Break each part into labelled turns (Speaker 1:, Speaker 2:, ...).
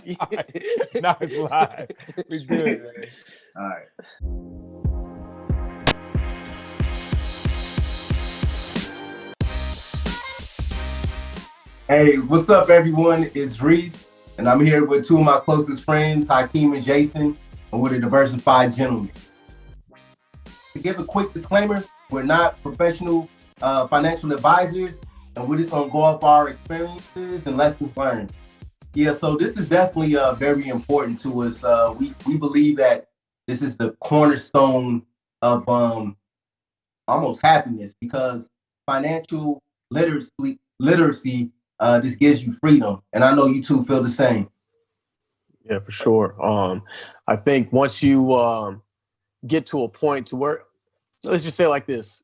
Speaker 1: Now it's live. We good, man.
Speaker 2: All right. Hey, what's up, everyone? It's Reese, and I'm here with two of my closest friends, Hakeem and Jason, and we're the Diversified Gentlemen. To give a quick disclaimer, we're not professional financial advisors, and we're just gonna go off our experiences and lessons learned. Yeah, so this is definitely very important to us. We believe that this is the cornerstone of almost happiness, because financial literacy just gives you freedom, and I know you two feel the same.
Speaker 3: Yeah, for sure. I think once you get to a point to where, let's just say it like this,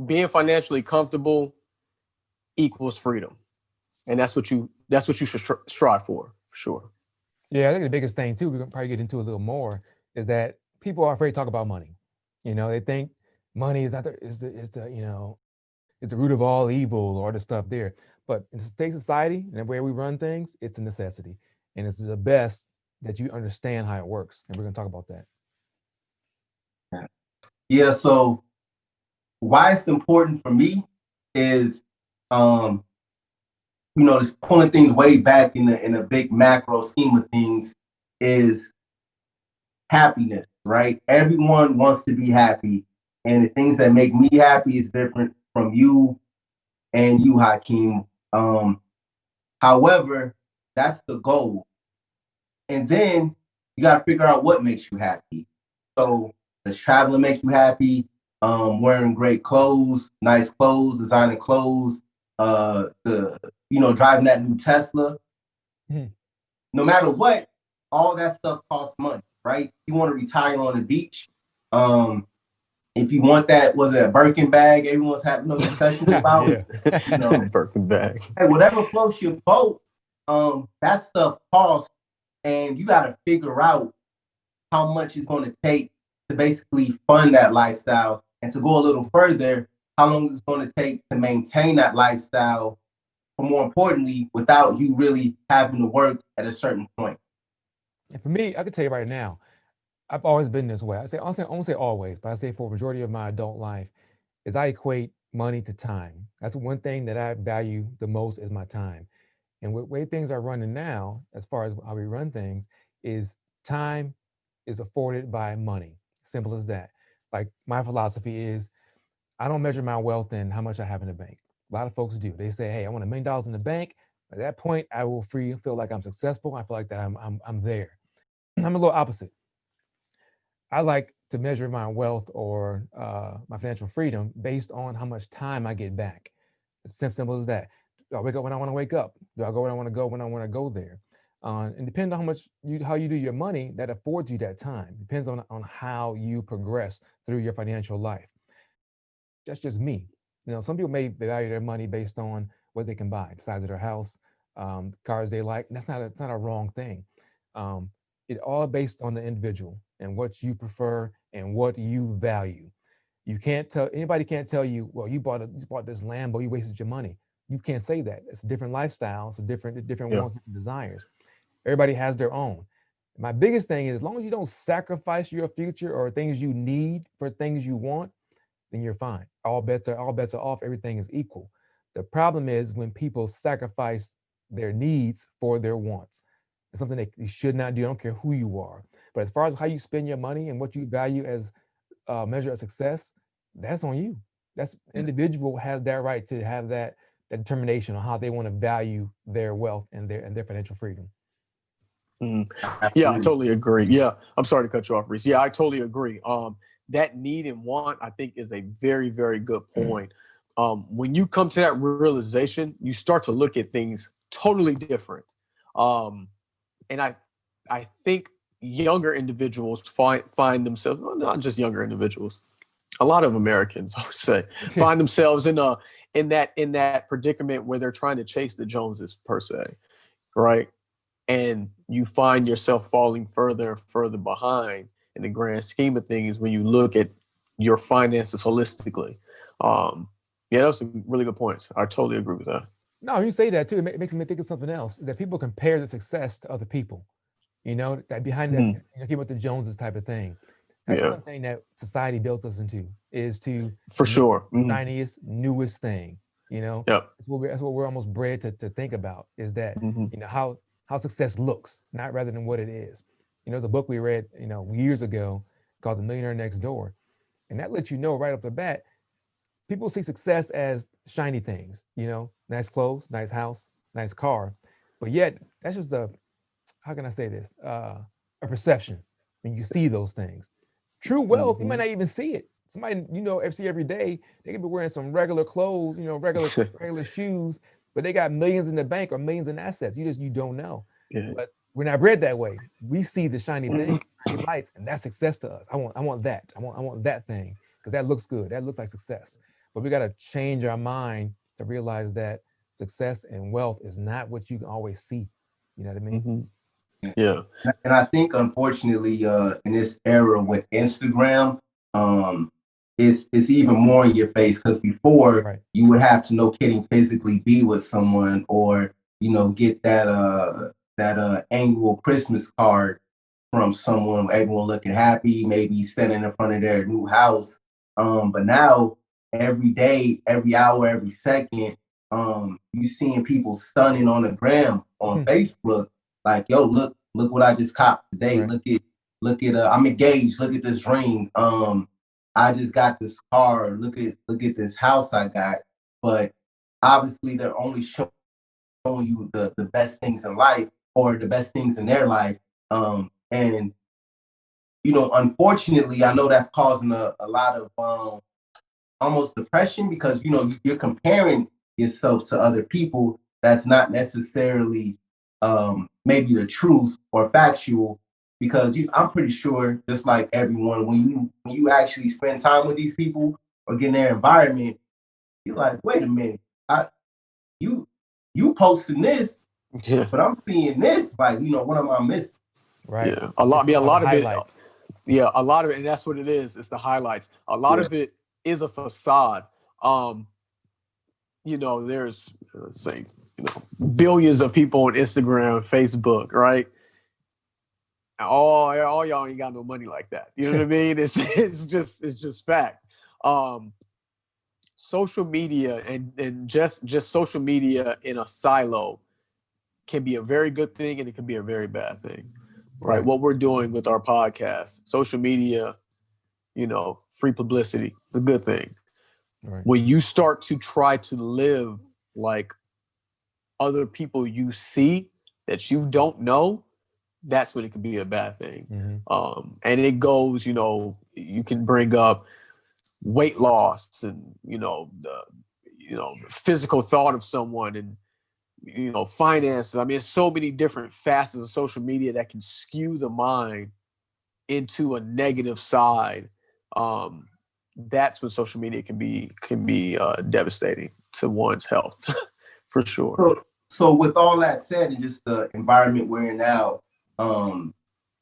Speaker 3: being financially comfortable equals freedom, and that's what you should strive for sure.
Speaker 1: Yeah, I think the biggest thing too, we're gonna probably get into a little more, is that people are afraid to talk about money. You know, they think money is not is the root of all evil or the stuff there. But in today's society and the way we run things, it's a necessity, and it's the best that you understand how it works. And we're gonna talk about that.
Speaker 2: Yeah, so why it's important for me is, just pulling things way back in a big macro scheme of things, is happiness, right? Everyone wants to be happy, and the things that make me happy is different from you and you, Hakeem. However, that's the goal, and then you got to figure out what makes you happy. So, does traveling make you happy? Wearing great clothes, nice clothes, designer clothes, driving that new Tesla.
Speaker 1: Mhm.
Speaker 2: No matter what, all that stuff costs money, right? You want to retire on the beach. If you want that, was it a Birkin bag? Everyone's having no discussion about.
Speaker 1: Yeah.
Speaker 3: Birkin bag.
Speaker 2: Hey, whatever floats your boat, that stuff costs, and you got to figure out how much it's going to take to basically fund that lifestyle, and to go a little further, how long it's going to take to maintain that lifestyle, but more importantly, without you really having to work at a certain point.
Speaker 1: And for me, I can tell you right now, I've always been this way. I won't say always, but I say for a majority of my adult life, is I equate money to time. That's one thing that I value the most, is my time. And the way things are running now, as far as how we run things, is time is afforded by money. Simple as that. Like, my philosophy is, I don't measure my wealth in how much I have in the bank. A lot of folks do. They say, "Hey, I want $1 million in the bank." At that point, I will feel like I'm successful. I feel like that I'm there. I'm a little opposite. I like to measure my wealth or my financial freedom based on how much time I get back. It's simple as that. Do I wake up when I want to wake up? Do I go when I want to go when I want to go there? And depending on how you do your money, that affords you that time. Depends on how you progress through your financial life. That's just me. Some people may value their money based on what they can buy, the size of their house, cars they like. And it's not a wrong thing. It all based on the individual and what you prefer and what you value. Anybody can't tell you, well, you bought this Lambo, you wasted your money. You can't say that. It's a different lifestyle. It's different wants, different desires. Everybody has their own. My biggest thing is, as long as you don't sacrifice your future or things you need for things you want, then you're fine. All bets are off. Everything is equal. The problem is when people sacrifice their needs for their wants. It's something that you should not do. I don't care who you are. But as far as how you spend your money and what you value as a measure of success, that's on you. That's individual has that right to have that determination on how they want to value their wealth and their financial freedom.
Speaker 3: Yeah, I totally agree. Yeah, I'm sorry to cut you off, Reese. Yeah, I totally agree. That need and want, I think, is a very, very good point. When you come to that realization, you start to look at things totally different. And I think younger individuals find themselves, well, not just younger individuals, a lot of Americans, I would say, find themselves in that predicament where they're trying to chase the Joneses, per se, right? And you find yourself falling further and further behind in the grand scheme of things when you look at your finances holistically. Yeah, those are really good points. I totally agree with that.
Speaker 1: No, you say that too. It makes me think of something else. That people compare the success to other people. You know, that behind that,
Speaker 3: Mhm.
Speaker 1: keep with the Joneses type of thing. That's
Speaker 3: Yeah,
Speaker 1: one thing that society built us into is to
Speaker 3: for
Speaker 1: look at
Speaker 3: sure.
Speaker 1: the
Speaker 3: Mhm.
Speaker 1: shiniest, newest thing. You know,
Speaker 3: Yep.
Speaker 1: that's what we're almost bred to think about is that
Speaker 3: Hmm.
Speaker 1: how success looks, not rather than what it is. There's a book we read years ago called The Millionaire Next Door, and that lets you know right off the bat people see success as shiny things. Nice clothes, nice house, nice car, but yet that's just a how can I say this? A perception when you see those things. True wealth, you might
Speaker 3: Hmm.
Speaker 1: not even see it. Somebody see every day, they could be wearing some regular clothes, regular shoes, but they got millions in the bank or millions in assets. You don't know.
Speaker 3: Yeah.
Speaker 1: But we're not bred that way. We see the shiny thing, shiny lights, and that's success to us. I want that. I want that thing because that looks good. That looks like success. But we got to change our mind to realize that success and wealth is not what you can always see. You know what I mean?
Speaker 3: Hmm. Yeah.
Speaker 2: And I think unfortunately, in this era with Instagram, um, it's even more in your face because before
Speaker 1: Right.
Speaker 2: you would have to no kidding physically be with someone or get that annual Christmas card from someone, everyone looking happy, maybe standing in front of their new house. But now every day, every hour, every second, you seeing people stunning on the gram on Facebook, like, yo, look what I just copped today.
Speaker 1: Right.
Speaker 2: Look at I'm engaged. Look at this ring. I just got this car. Look at this house I got. But obviously they're only showing you the best things in life or the best things in their life. And unfortunately, I know that's causing a lot of almost depression because you're comparing yourself to other people that's not necessarily maybe the truth or factual because I'm pretty sure just like everyone when you actually spend time with these people or get in their environment, you're like, wait a minute, I you you posting this,
Speaker 3: Yeah.
Speaker 2: but I'm seeing this, like, what am I missing?
Speaker 1: Right.
Speaker 3: Yeah.
Speaker 1: It's
Speaker 3: A
Speaker 1: all the
Speaker 3: lot of it.
Speaker 1: highlights.
Speaker 3: Yeah. A lot of it, and that's what it is. It's the highlights. A lot
Speaker 2: Yeah.
Speaker 3: of it is a facade. Um, there's let's say, billions of people on Instagram, Facebook, right? All y'all ain't got no money like that. You know what I mean? It's just fact. Um, Social media and just social media in a silo can be a very good thing and it can be a very bad thing. Right?
Speaker 1: Right.
Speaker 3: What we're doing with our podcast, social media, free publicity, it's a good thing.
Speaker 1: Right.
Speaker 3: When you start to try to live like other people you see that you don't know, that's when it can be a bad thing.
Speaker 1: Mm-hmm.
Speaker 3: And it goes, you can bring up weight loss and the physical thought of someone and finances. I mean, there's so many different facets of social media that can skew the mind into a negative side. Um, that's when social media can be devastating to one's health, for sure.
Speaker 2: So with all that said and just the environment we're in now, um,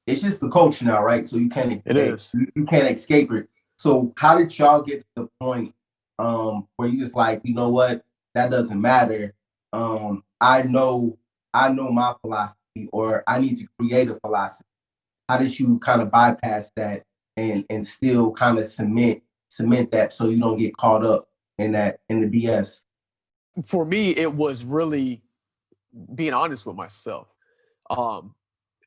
Speaker 2: it's just the culture now, right? So you can't
Speaker 3: It
Speaker 2: escape.
Speaker 3: is.
Speaker 2: You can't escape it. So how did y'all get to the point where you just like, you know what, that doesn't matter. I know my philosophy, or I need to create a philosophy. How did you kind of bypass that and still kind of cement that so you don't get caught up in the BS?
Speaker 3: For me, it was really being honest with myself. Um,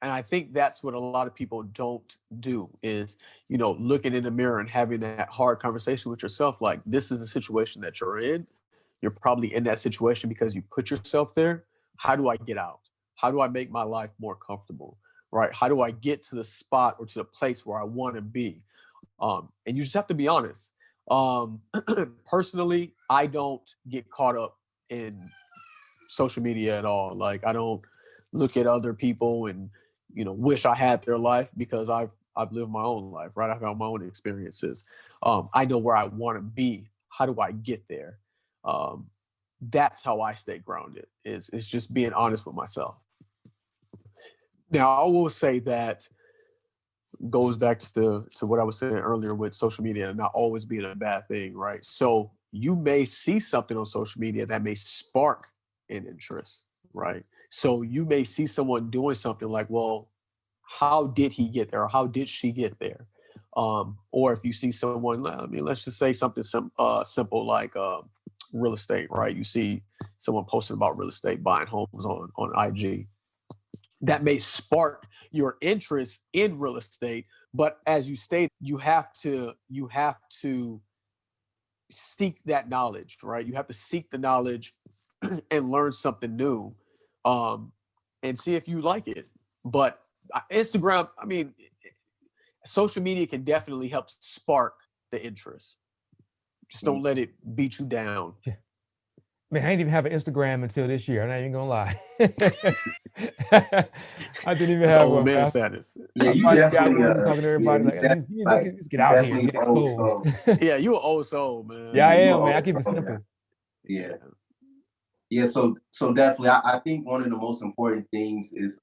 Speaker 3: and I think that's what a lot of people don't do is, looking in the mirror and having that hard conversation with yourself. Like, this is a situation that you're in. You're probably in that situation because you put yourself there. How do I get out? How do I make my life more comfortable? Right? How do I get to the spot or to the place where I want to be? And you just have to be honest. Um, Personally, I don't get caught up in social media at all. Like, I don't look at other people and wish I had their life because I've lived my own life, right? I've had my own experiences. I know where I want to be. How do I get there? Um, that's how I stay grounded. Is just being honest with myself. Now, I will say that goes back to what I was saying earlier with social media and not always being a bad thing, right? So you may see something on social media that may spark in interest, right? So you may see someone doing something like, well, how did he get there? Or how did she get there? Or if you see someone, I mean, let's just say something simple like real estate, right? You see someone posting about real estate, buying homes on IG. That may spark your interest in real estate, but as you state, you have to seek that knowledge, right? You have to seek the knowledge and learn something new, and see if you like it. But Instagram, I mean, social media can definitely help spark the interest. Just don't let it beat you down.
Speaker 1: Yeah. I mean, I didn't even have an Instagram until this year. I'm not even gonna lie. I didn't even
Speaker 3: That's
Speaker 1: have
Speaker 3: old
Speaker 1: one,
Speaker 3: man
Speaker 1: man.
Speaker 3: status.
Speaker 2: Yeah,
Speaker 1: I
Speaker 2: you
Speaker 1: finally got
Speaker 2: definitely,
Speaker 1: one talking to
Speaker 2: yeah,
Speaker 1: everybody
Speaker 2: you
Speaker 1: like,
Speaker 2: definitely,
Speaker 1: let's get
Speaker 2: you
Speaker 1: out here and
Speaker 2: definitely
Speaker 1: get
Speaker 2: old
Speaker 1: exposed.
Speaker 2: soul.
Speaker 3: Yeah, you an old soul, man.
Speaker 1: Yeah, I
Speaker 2: Yeah, you
Speaker 1: am, man. I
Speaker 2: old
Speaker 1: keep it
Speaker 2: soul,
Speaker 1: simple.
Speaker 2: man. Yeah. Yeah, so definitely, I think one of the most important things is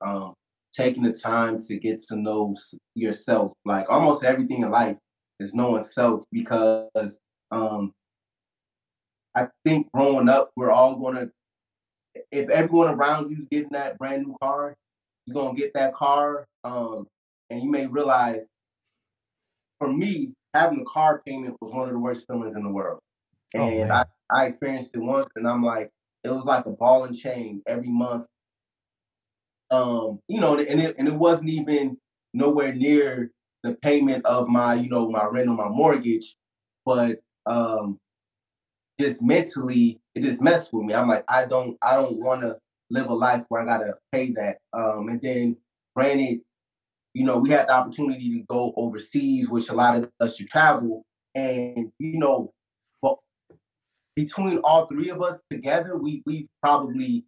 Speaker 2: taking the time to get to know yourself. Like almost everything in life is knowing self because um, I think growing up, we're all gonna. If everyone around you's getting that brand new car, you're gonna get that car, and you may realize, for me, having a car payment was one of the worst feelings in the world.
Speaker 1: Oh
Speaker 2: And
Speaker 1: man.
Speaker 2: I experienced it once, and I'm like, it was like a ball and chain every month. And it wasn't even nowhere near the payment of my, my rent or my mortgage, but just mentally, it just messed with me. I'm like, I don't want to live a life where I gotta pay that. And then, granted, we had the opportunity to go overseas, which a lot of us should travel, and but between all three of us together, we probably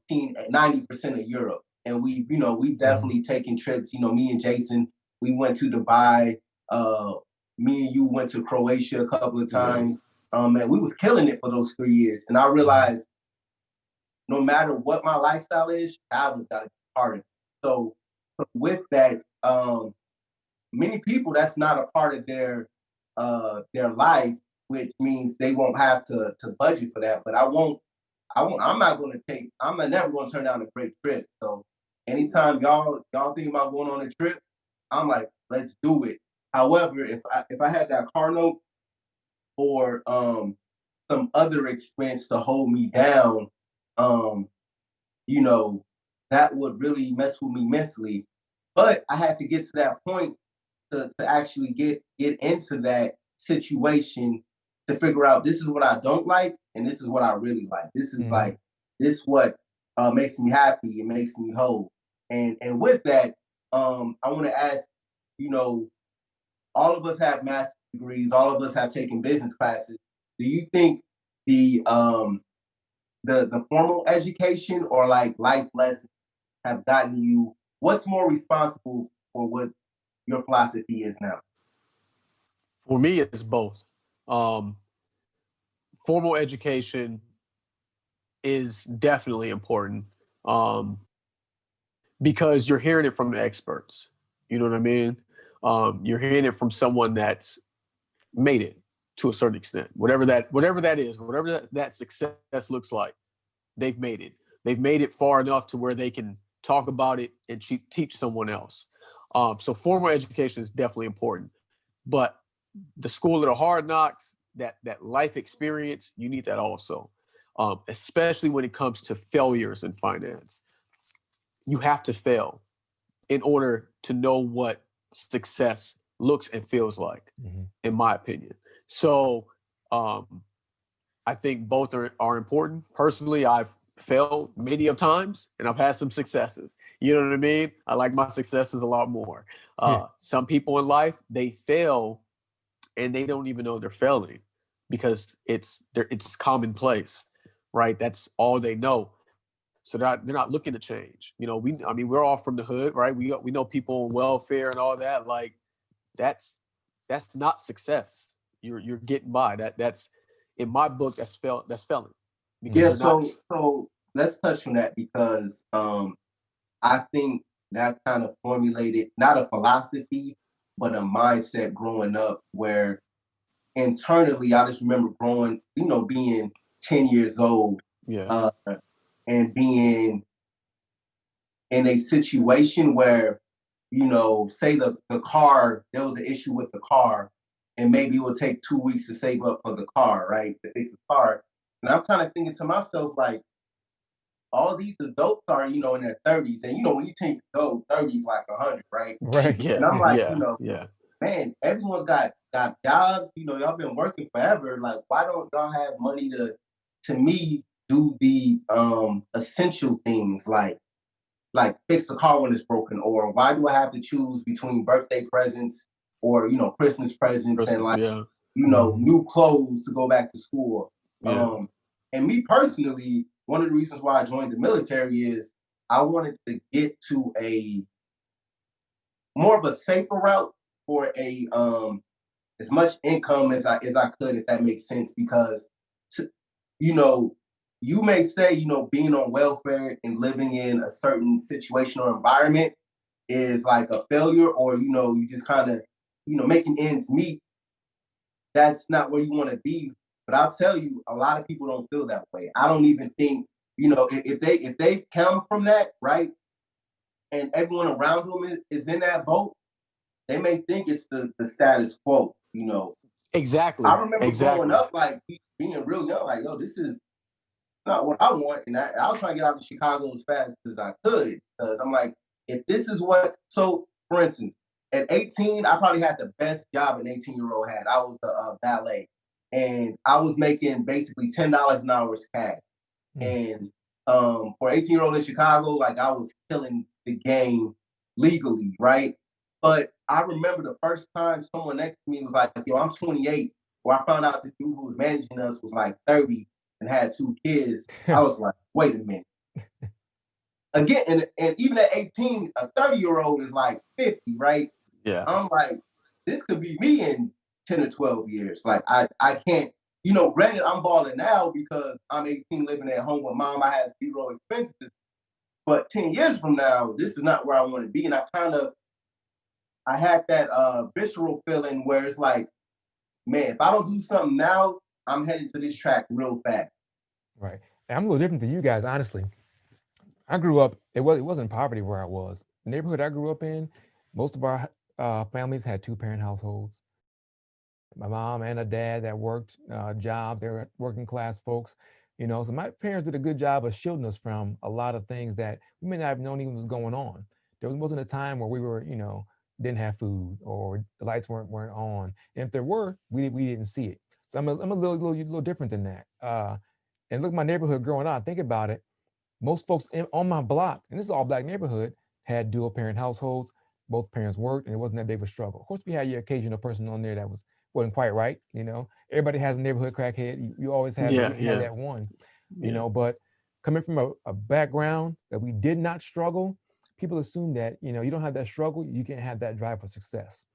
Speaker 2: seen 90% of Europe, and we've
Speaker 1: Mhm.
Speaker 2: definitely taken trips. Me and Jason, we went to Dubai. Uh, Me and you went to Croatia a couple of
Speaker 3: Yeah.
Speaker 2: times. And we was killing it for those 3 years. And I
Speaker 1: Mhm.
Speaker 2: realized no matter what my lifestyle is, travel's got to be part of it. So with that, many people that's not a part of their life, which means they won't have to budget for that. But I'm not gonna take I'm not never gonna turn down a great trip. So anytime y'all think about going on a trip, I'm like, let's do it. However, if I had that car note or some other expense to hold me down, um, you know, that would really mess with me mentally. But I had to get to that point to actually get into that situation to figure out this is what I don't like and this is what I really like. This is
Speaker 1: Mhm.
Speaker 2: like this what makes me happy. It makes me whole. And with that, I want to ask, you know, all of us have master's degrees. All of us have taken business classes. Do you think the formal education or like life lessons have gotten you? What's more responsible for what your philosophy is now?
Speaker 3: For me, it's both. Um, Formal education is definitely important, um, because you're hearing it from the experts. You know what I mean? You're hearing it from someone that's made it to a certain extent, whatever that is, whatever that success looks like. They've made it. They've made it far enough to where they can talk about it and teach someone else. So formal education is definitely important, but the school of the hard knocks, that life experience, you need that also, especially when it comes to failures in finance. You have to fail in order to know what success looks and feels like,
Speaker 1: Mhm.
Speaker 3: in my opinion. So um, I think both are important. Personally, I've failed many of times and I've had some successes. You know what I mean? I like my successes a lot more.
Speaker 1: Yeah.
Speaker 3: Some people in life, they fail and they don't even know they're failing because it's commonplace, right? That's all they know. So they're not looking to change. We're all from the hood, right? We know people on welfare and all that. Like that's that's not success. You're getting by. That's in my book. That's failing because
Speaker 2: Yeah,
Speaker 1: Mhm.
Speaker 3: you're not.
Speaker 2: so let's touch on that because I think that kind of formulated not a philosophy, but a mindset growing up where internally I just remember being 10 years old,
Speaker 3: Yeah.
Speaker 2: uh, and being in a situation where, say the car, there was an issue with the car, and maybe it will take 2 weeks to save up for the car, right? To fix the car. And I'm kind of thinking to myself, like, all these adults are, in their 30s. And, when you think adult, 30s like 100, right?
Speaker 1: Right.
Speaker 2: And
Speaker 3: Yeah,
Speaker 2: I'm like,
Speaker 3: yeah.
Speaker 2: man, everyone's got jobs, y'all been working forever. Like, why don't y'all have money to me, do the essential things like fix a car when it's broken, or why do I have to choose between birthday presents or Christmas presents and
Speaker 3: Christmas,
Speaker 2: like
Speaker 3: yeah,
Speaker 1: Mhm.
Speaker 2: new clothes to go back to school.
Speaker 3: yeah.
Speaker 2: And me personally, one of the reasons why I joined the military is I wanted to get to a more of a safer route for a as much income as I could, if that makes sense. Because to, you know, you may say, being on welfare and living in a certain situation or environment is like a failure, or you just kind of, making ends meet. That's not where you want to be. But I'll tell you, a lot of people don't feel that way. I don't even think, if they come from that, right, and everyone around them is in that boat, they may think it's the status quo. I
Speaker 3: Exactly,
Speaker 2: remember growing
Speaker 3: exactly.
Speaker 2: up, like being real young, like, yo, this is not what I want. And I was trying to get out of Chicago as fast as I could, because I'm like, if this is what, so for instance, at 18, I probably had the best job an 18-year-old had. I was a valet, and I was making basically $10 an hour cash.
Speaker 1: Mm.
Speaker 2: And for 18-year-old in Chicago, like, I was killing the game legally, right? But I remember the first time someone next to me was like, yo, I'm 28, or I found out the dude who was managing us was like 30 and had 2 kids. I was like, wait a minute. Again, and even at 18, a 30-year-old is like 50, right?
Speaker 3: Yeah,
Speaker 2: I'm like, this could be me in 10 or 12 years. Like, I can't, granted, I'm balling now because I'm 18 living at home with mom. I have zero expenses. But 10 years from now, this is not where I want to be. And I had that visceral feeling where it's like, man, if I don't do something now, I'm heading to this track real fast.
Speaker 1: Right. And I'm a little different than you guys, honestly. I grew up, it wasn't poverty where I was. The neighborhood I grew up in, most of our families had two-parent households. My mom and a dad that worked jobs. They were working class folks, So my parents did a good job of shielding us from a lot of things that we may not have known even was going on. Wasn't a time where we were, didn't have food or the lights weren't on. And if there were, we didn't see it. So I'm a little different than that. And look, my neighborhood growing up, think about it. Most folks on my block, and this is all black neighborhood, had dual parent households. Both parents worked, and it wasn't that big of a struggle. Of course, we had your occasional person on there that wasn't quite right. Everybody has a neighborhood crackhead. You always
Speaker 3: yeah,
Speaker 1: had
Speaker 3: yeah,
Speaker 1: that one.
Speaker 3: yeah.
Speaker 1: But coming from a background that we did not struggle, people assume that you don't have that struggle, you can't have that drive for success.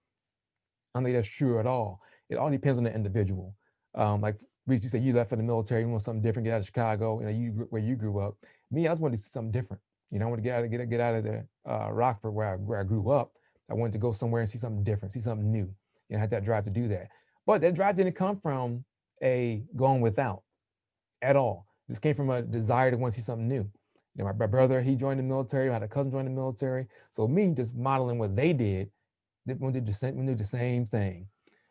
Speaker 1: I don't think that's true at all. It all depends on the individual. Like Reese, you said you left for the military, you want something different, get out of Chicago, where you grew up. Me, I just wanted to see something different. I wanted to get out of the Rockford where I grew up. I wanted to go somewhere and see something different, see something new. I had that drive to do that. But that drive didn't come from a going without at all. It just came from a desire to want to see something new. My brother, he joined the military. I had a cousin join the military. So me just modeling what they did, we did the same thing.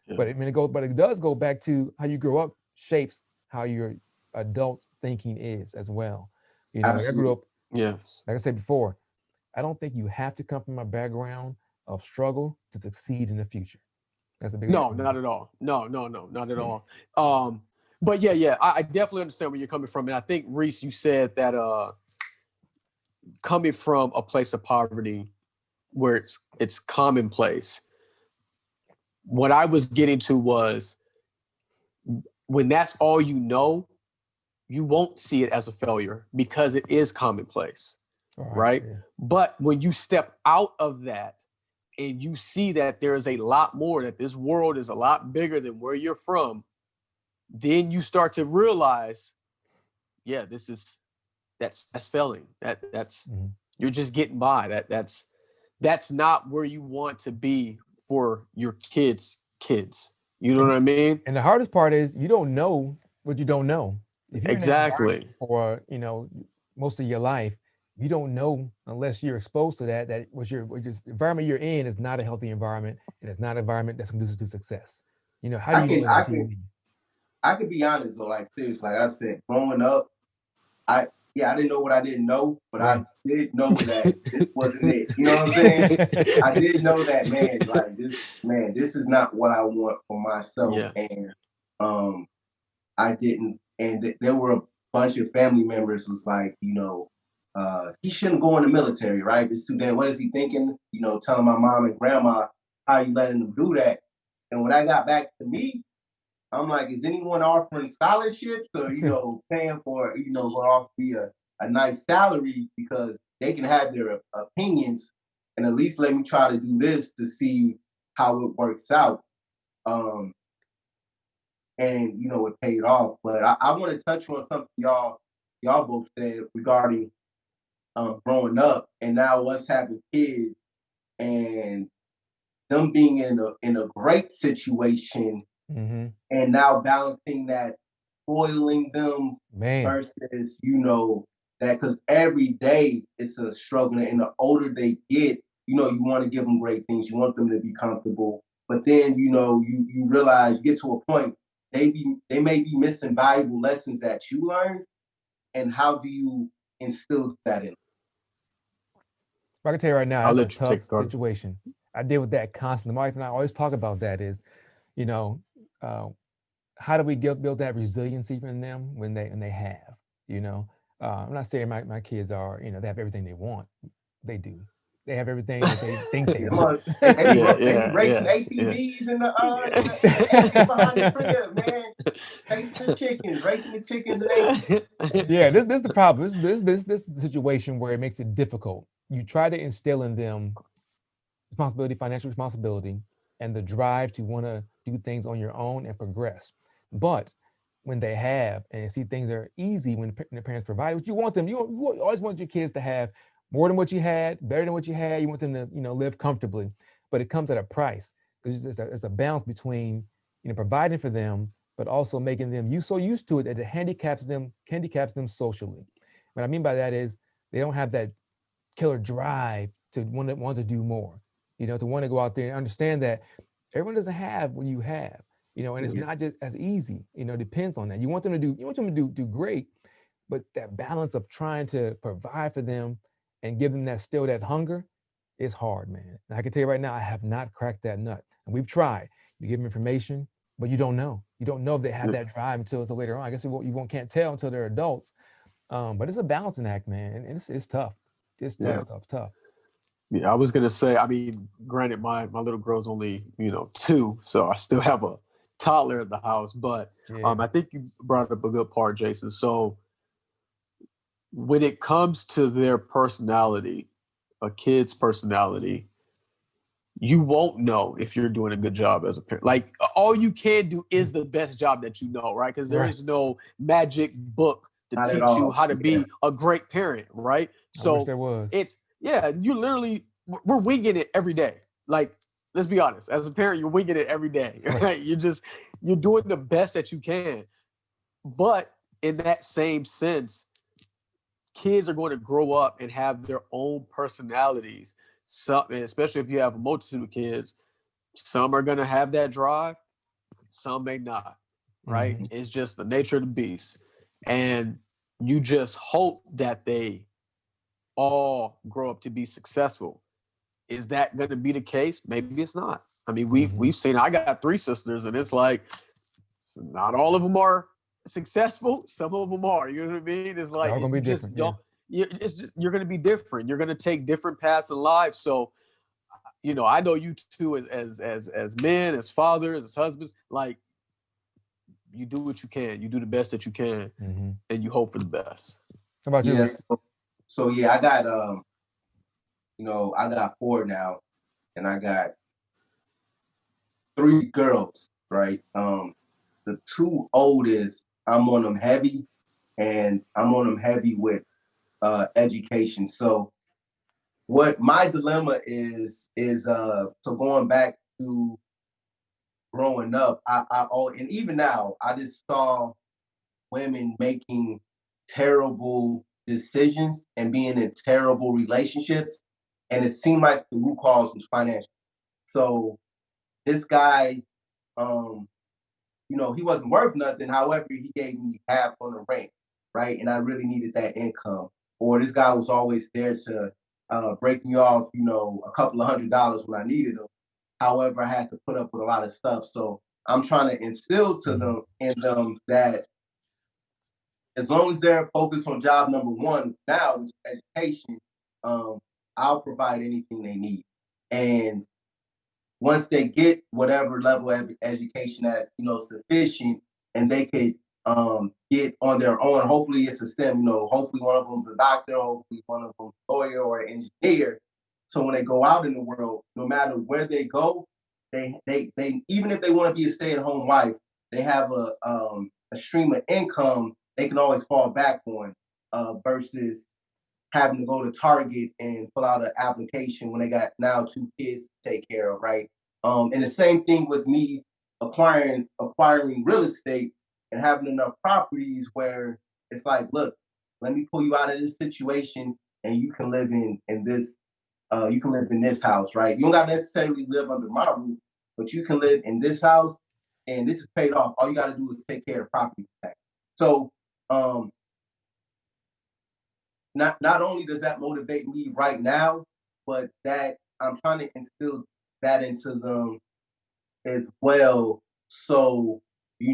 Speaker 3: Yeah.
Speaker 1: But it does go back to how you grow up shapes how your adult thinking is as well. Like I grew
Speaker 2: Absolutely.
Speaker 1: up,
Speaker 3: Yes.
Speaker 1: like I said before, I don't think you have to come from a background of struggle to succeed in the future. That's the biggest
Speaker 3: No,
Speaker 1: thing.
Speaker 3: not at all. No, no, no, not at all. But yeah, I definitely understand where you're coming from. And I think Reese, you said that coming from a place of poverty where it's commonplace. What I was getting to was when that's all you won't see it as a failure because it is commonplace,
Speaker 1: All right.
Speaker 3: right?
Speaker 1: Yeah.
Speaker 3: But when you step out of that and you see that there is a lot more, that this world is a lot bigger than where you're from, then you start to realize, yeah, that's failing. That's
Speaker 1: Mhm.
Speaker 3: you're just getting by. That's not where you want to be for your kids. You know
Speaker 1: And
Speaker 3: what I mean?
Speaker 1: and the hardest part is you don't know what you don't know. If you're in that environment
Speaker 3: Exactly.
Speaker 1: for, most of your life, you don't know unless you're exposed to that what your environment you're in is not a healthy environment, and it's not an environment that's conducive to success. How do
Speaker 2: I
Speaker 1: you know
Speaker 2: can
Speaker 1: that
Speaker 2: I
Speaker 1: until you
Speaker 2: can
Speaker 1: leave?
Speaker 2: I can be honest though, like seriously, like I said, growing up, I yeah, I didn't know what I didn't know, but I
Speaker 1: Right.
Speaker 2: did know that this wasn't it. You know what I'm saying? I did know that, man, like this is not what I want for myself.
Speaker 3: Yeah.
Speaker 2: And um I didn't, and there were a bunch of family members was like, he shouldn't go in the military, right? This too damn. What is he thinking? Telling my mom and grandma how you letting them do that. And when I got back to me, I'm like, is anyone offering scholarships or paying for going off be a nice salary because they can have their opinions and at least let me try to do this to see how it works out. Um, and it paid off. But I want to touch on something y'all both said regarding growing up and now us having kids and them being in a great situation
Speaker 1: Hmm.
Speaker 2: and now balancing that spoiling them
Speaker 1: Man.
Speaker 2: versus that because every day it's a struggle and the older they get you want to give them great things, you want them to be comfortable, but then you realize you get to a point they may be missing valuable lessons that you learned, and how do you instill that in?
Speaker 1: I can tell you right now,
Speaker 3: I'll
Speaker 1: that's a
Speaker 3: let you take
Speaker 1: tough
Speaker 3: it, Carter.
Speaker 1: situation. I deal with that constantly. My wife and I always talk about that is, you know, uh, how do we build that resiliency in them when they have, you know? I'm not saying my kids are, they have everything they want. They do. They have everything that they think they
Speaker 2: Come on,
Speaker 1: want.
Speaker 3: Yeah,
Speaker 2: they be
Speaker 3: yeah,
Speaker 2: racing
Speaker 3: yeah, yeah.
Speaker 2: ATVs in the behind the crib, man. Racing the chickens and ATVs.
Speaker 1: Yeah, this is the problem. This is the situation where it makes it difficult. You try to instill in them responsibility, financial responsibility, and the drive to want to do things on your own and progress. But when they have and see things are easy when the parents provide, what you want them, you always want your kids to have more than what you had, better than what you had. You want them to live comfortably, but it comes at a price because it's a balance between providing for them, but also making them so used to it that it handicaps them socially. What I mean by that is they don't have that killer drive to want to do more, to want to go out there and understand that everyone doesn't have what you have, and it's
Speaker 2: Yeah,
Speaker 1: not just as easy, it depends on that. You want them to do great, but that balance of trying to provide for them and give them that hunger is hard, man. And I can tell you right now, I have not cracked that nut. And we've tried. You give them information, but you don't know. You don't know if they have that drive until later on. I guess you won't can't tell until they're adults. But it's a balancing act, man, and it's tough. It's
Speaker 3: Yeah.
Speaker 1: tough, tough, tough.
Speaker 3: Yeah, I was gonna say. I mean, granted, my little girl's only 2, so I still have a toddler at the house. But
Speaker 1: Yeah.
Speaker 3: I think you brought up a good part, Jason. So when it comes to their personality, a kid's personality, you won't know if you're doing a good job as a parent. Like all you can do is the best job that you know, right? Because there
Speaker 1: Right.
Speaker 3: is no magic book to
Speaker 2: not at
Speaker 3: teach you
Speaker 2: all.
Speaker 3: how to
Speaker 2: Yeah,
Speaker 3: be a great parent, right?
Speaker 1: I wish
Speaker 3: So
Speaker 1: there was.
Speaker 3: it's you literally we're winging it every day. Like let's be honest, as a parent, you're winging it every day,
Speaker 1: Right.
Speaker 3: right? You're doing the best that you can. But in that same sense, kids are going to grow up and have their own personalities. Some, especially if you have a multitude of kids, some are going to have that drive, some may not, right?
Speaker 1: Hmm.
Speaker 3: It's just the nature of the beast. And you just hope that they all grow up to be successful. Is that going to be the case? Maybe it's not. I mean,
Speaker 1: Hmm.
Speaker 3: we've seen. I got 3 sisters, and it's like not all of them are successful. Some of them are. You know what I mean? It's
Speaker 1: They're
Speaker 3: like
Speaker 1: all gonna
Speaker 3: you
Speaker 1: be
Speaker 3: just
Speaker 1: different. Yeah.
Speaker 3: don't. You're going to be different. You're going to take different paths in life. So I know you two as men, as fathers, as husbands, like you do what you can. You do the best that you can,
Speaker 1: Hmm.
Speaker 3: and you hope for the best.
Speaker 1: How about you,
Speaker 2: yeah.
Speaker 1: Reed?
Speaker 2: So yeah, I got four now, and I got three girls, right? The two oldest, I'm on them heavy, and I'm on them heavy with education. So what my dilemma is so going back to growing up, and even now, I just saw women making terrible decisions and being in terrible relationships. And it seemed like the root cause was financial. So this guy, um, he wasn't worth nothing. However, he gave me half on the rent, right? And I really needed that income. Or this guy was always there to break me off, a couple of $100s when I needed them. However, I had to put up with a lot of stuff. So I'm trying to instill to them in them that as long as they're focused on job number one now, which is education, I'll provide anything they need. And once they get whatever level of education that sufficient, and they could get on their own. Hopefully, it's a STEM. Hopefully one of them's a doctor. Hopefully one of them's a lawyer or an engineer. So when they go out in the world, no matter where they go, they even if they want to be a stay-at-home wife, they have a stream of income they can always fall back on versus having to go to Target and fill out an application when they got now 2 kids to take care of, right? And the same thing with me acquiring real estate and having enough properties where it's like, look, let me pull you out of this situation and you can live in this house, right? You don't got to necessarily live under my roof, but you can live in this house and this is paid off. All you got to do is take care of property tax. So not only does that motivate me right now, but that I'm trying to instill that into them as well. So, they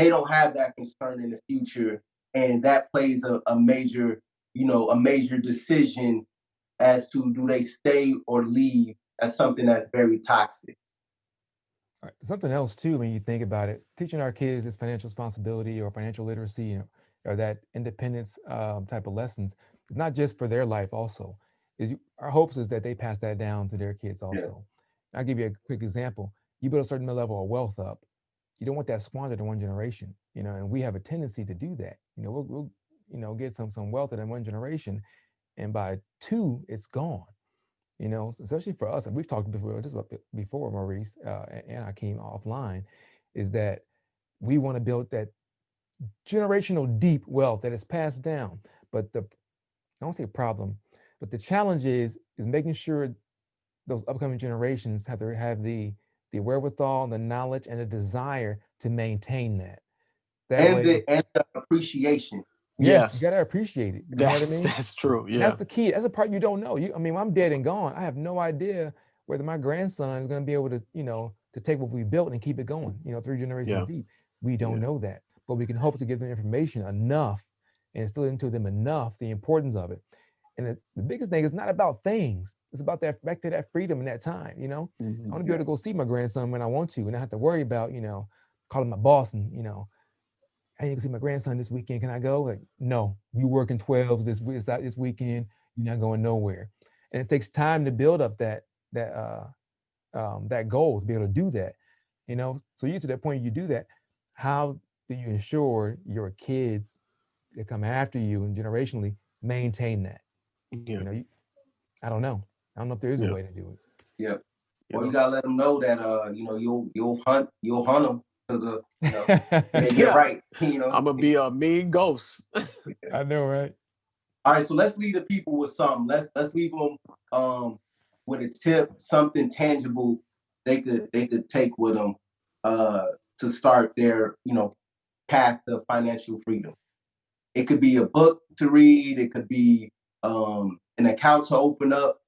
Speaker 2: don't have that concern in the future. And that plays a major, a major decision as to do they stay or leave as something that's very toxic.
Speaker 1: Right. Something else too, when you think about it, teaching our kids this financial responsibility or financial literacy, or that independence type of lessons, is not just for their life. Also, our hopes is that they pass that down to their kids.
Speaker 2: Yeah.
Speaker 1: Also, I'll give you a quick example. You build a certain level of wealth up, you don't want that squandered in one generation. And we have a tendency to do that. We'll get some wealth in one generation, and by two, it's gone. Especially for us, and we've talked before, Maurice and Hakeem offline, is that we want to build that generational deep wealth that is passed down. But I don't say problem, but the challenge is making sure those upcoming generations have the wherewithal, the knowledge, and the desire to maintain that.
Speaker 2: And the appreciation.
Speaker 1: Yes, you gotta appreciate it. You know what I mean?
Speaker 3: That's true. Yeah.
Speaker 1: And that's the key. That's the part you don't know. When I'm dead and gone, I have no idea whether my grandson is going to be able to, to take what we built and keep it going, 3 generations deep. We don't know that, but we can hope to give them information enough and instill into them enough the importance of it. And the biggest thing is not about things. It's about back to that freedom and that time. I want to be able to go see my grandson when I want to, and I have to worry about, calling my boss and, I need to see my grandson this weekend. Can I go? Like, no, you working 12s this weekend. You're not going nowhere. And it takes time to build up that goal to be able to do that. So you to that point, you do that. How do you ensure your kids that come after you and generationally maintain that? I don't know. I don't know if there is a way to do it.
Speaker 2: Yeah. Well, you gotta let them know that you'll hunt them to the they get right.
Speaker 3: I'm gonna be a mean ghost.
Speaker 1: I know, right?
Speaker 2: All right, so let's leave the people with something. Let's leave them with a tip, something tangible they could take with them to start their path to financial freedom. It could be a book to read. It could be an account to open up,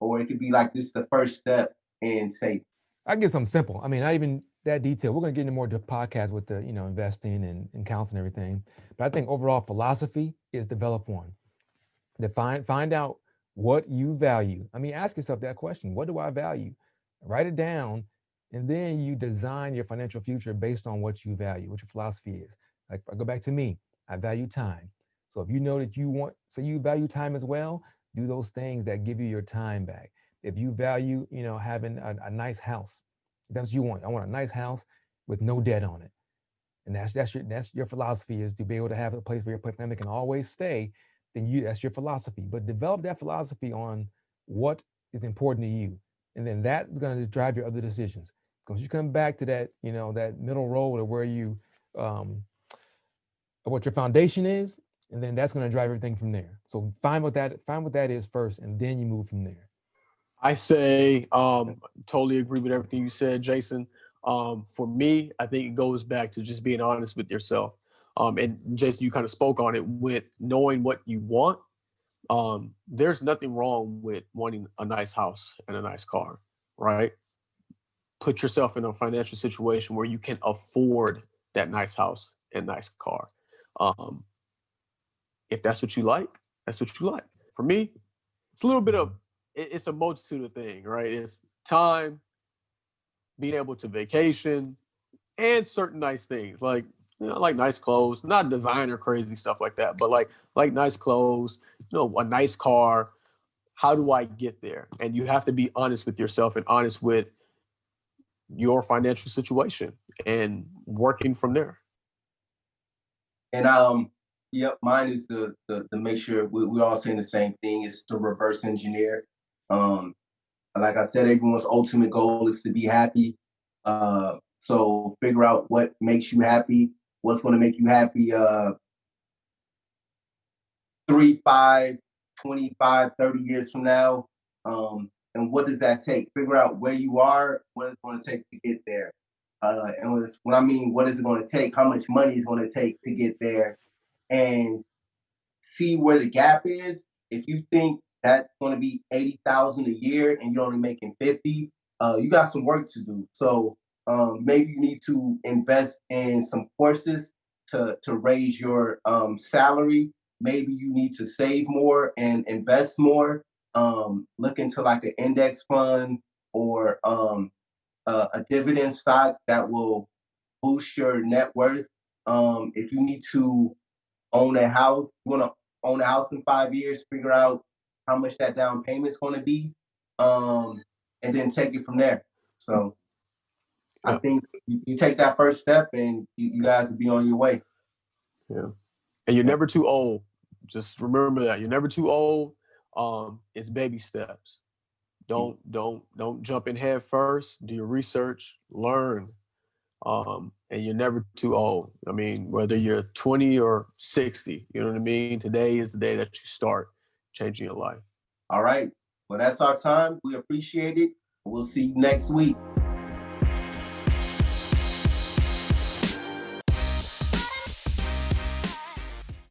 Speaker 2: or it could be like this is the first step in saving.
Speaker 1: I give something simple. Not even that detail. We're going to get into more podcast with the investing and counseling and everything. But I think overall philosophy is develop one. Find out what you value. Ask yourself that question. What do I value? Write it down, and then you design your financial future based on what you value, what your philosophy is. Like, I go back to me. I value time. So if you know that you value time as well, do those things that give you your time back. If you value, having a nice house, that's what you want. I want a nice house with no debt on it. And that's your philosophy, is to be able to have a place where your family can always stay. Then that's your philosophy. But develop that philosophy on what is important to you. And then that's going to drive your other decisions. Because you come back to that, that middle road of where you what your foundation is, and then that's going to drive everything from there. So find what that is first, and then you move from there.
Speaker 3: I say totally agree with everything you said, Jason. For me, I think it goes back to just being honest with yourself. And Jason, you kind of spoke on it with knowing what you want. There's nothing wrong with wanting a nice house and a nice car, right? Put yourself in a financial situation where you can afford that nice house and nice car. If that's what you like, that's what you like. For me, it's a little bit of, it's a multitude of things, right? It's time, being able to vacation, and certain nice things like, like nice clothes, not designer crazy stuff like that, but like nice clothes, a nice car. How do I get there? And you have to be honest with yourself and honest with your financial situation and working from there.
Speaker 2: And yep, mine is to make sure we're all saying the same thing. Is to reverse engineer. Like I said, everyone's ultimate goal is to be happy. So figure out what makes you happy, what's going to make you happy 3, 5, 25, 30 years from now. And what does that take? Figure out where you are, what it's going to take to get there. And when I mean what is it going to take, how much money is going to take to get there, and see where the gap is. If you think that's going to be 80,000 a year and you're only making 50, you got some work to do. So maybe you need to invest in some courses to raise your salary. Maybe you need to save more and invest more. Look into like an index fund or a dividend stock that will boost your net worth. If you need to own a house, you want to own a house in 5 years, figure out how much that down payment is going to be, and then take it from there. So I think you take that first step and you guys will be on your way.
Speaker 3: Yeah. And you're never too old. Just remember that. You're never too old. It's baby steps. Don't jump in head first. Do your research, learn. And you're never too old. I mean, whether you're 20 or 60, you know what I mean? Today is the day that you start changing your life.
Speaker 2: All right. Well, that's our time. We appreciate it. We'll see you next week.